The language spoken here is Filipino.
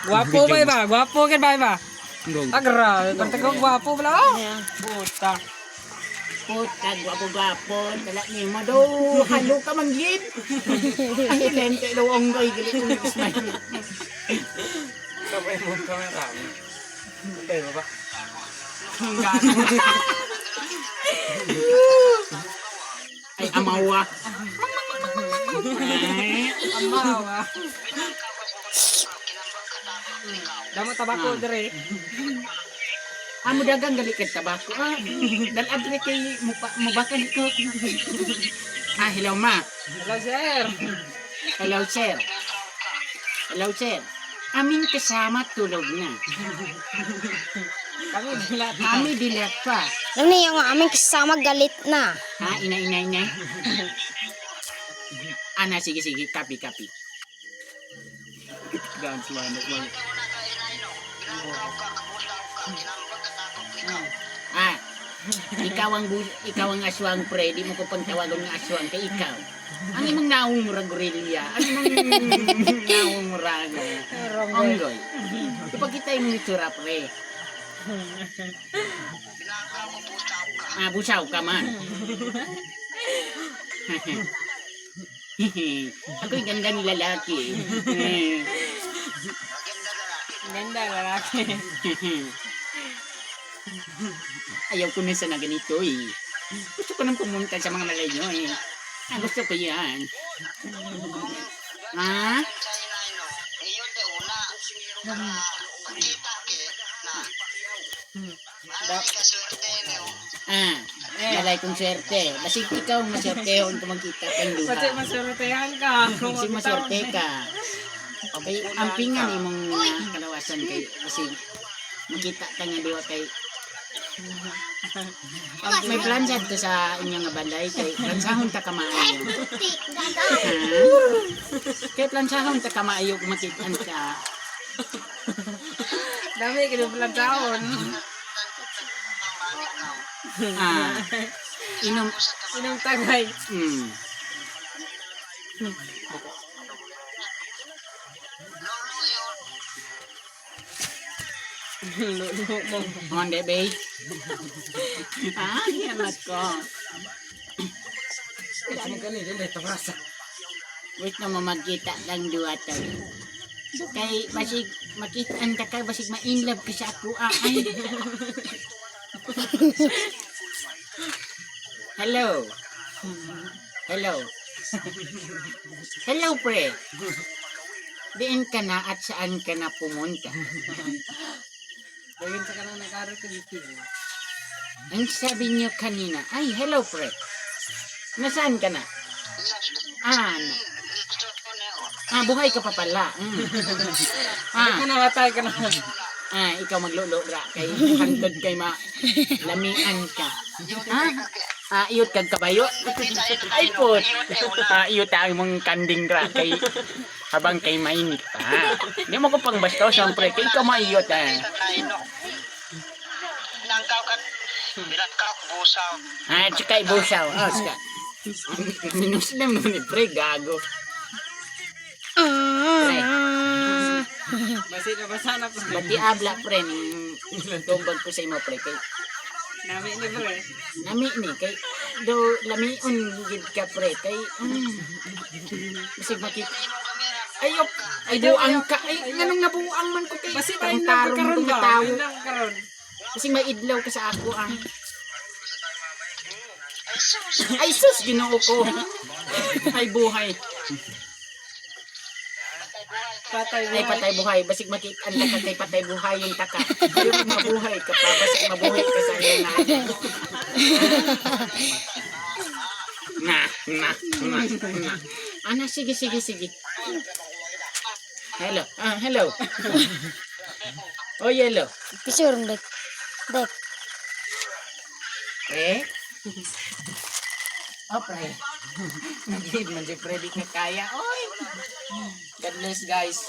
Gwapo ba iba? Gwapo kan ba iba? Agra, kanta ko gwapo pala. Puta. Puta, gwapo-gwapo. Dala ni mo daw. Halo ka manggit. Ay, lente daw ang goy. Galit ko nag-smile. Sabay mo kamera. Okay ba ba? Ay, amawa. Amawa. Damo tabako dire. Amo dagang gali kay tabako. Dal adre kay mubakan ko. Hello ma. Hello sir. Hello sir. Hello sir. Aming kasama tulog na. Kami dilat pa. Alam niyo yung aming kasama galit na. Ha, ina. Ana, sige, kapi. Dance man. Ikaw ang aswang pre, di mo ko pagtawagan ng aswang kay ikaw. Ang imong naumurag gorilya, ang imong naumurag onggoy. Kapag kita yung itsura pre. Busaw ka man. Ako'y ganda ni lalaki. Ganda lalaki. Ayaw ko na sana ganito eh. Gusto ko nang pumunta sa mga malayo eh. Gusto ko yan. Ha? Malay kong swerte. Basig ikaw maswertehon kung magkita kang duha. Pati maswertehan ka. Basig maswerte ka. Okay, ang pingan imong kalawasan kay basig makita ka nga duha kay may plansad ko sa inyong balay kay plansahon ta kamaayo. Kay plansahon ta kamaayo kung makitaan ka. Dami kinupulang taon. Inom tagay. Monde bay. Yamat ko. Wait na mamagkita lang duwa tayo. Kay basig makitaan ka basig ma-inlove ka sa ako. Hello. Hello pre. Diin ka na at saan ka na pumunta? Bagin sa kanang nag-aral ka dito. Ang sabi niyo kanina, ay hello pre. Nasaan ka na? Buhay ka pa pala. Ka namatay ka na. Ikaw maglolo ra kay hantod kay lamian ka. Iyot kag kabayo. Ay pot. Iyot ang mong kanding ra kay habang kay mainit pa. Di mo ko pang bastaw siyempre kay ikaw maiyot Nangkaw ka binangkaw busaw. Tsaka busaw. Ska. Minuslim mo ni pre gago. Pre. Basi na basana po. Bati abla pre tumbag ko sa imo pre kay Nami ni bro. nami ni kay do lamiun gid ka pre kay bisig makita ayok ay buang ka ay nganong nabuang man ko kay Basi tayo tarong karon ba? tawo Karon. bisig maidlaw ka sa ako ay sus Ginoo ko ay buhay Patay patay buhay basig makita ka kay patay buhay yung taka pero mabuhay ka pa basig mabuhay ka sa iyong na sige hello hello Picture dek. Pre nagid man si Freddy ka kaya oy God bless guys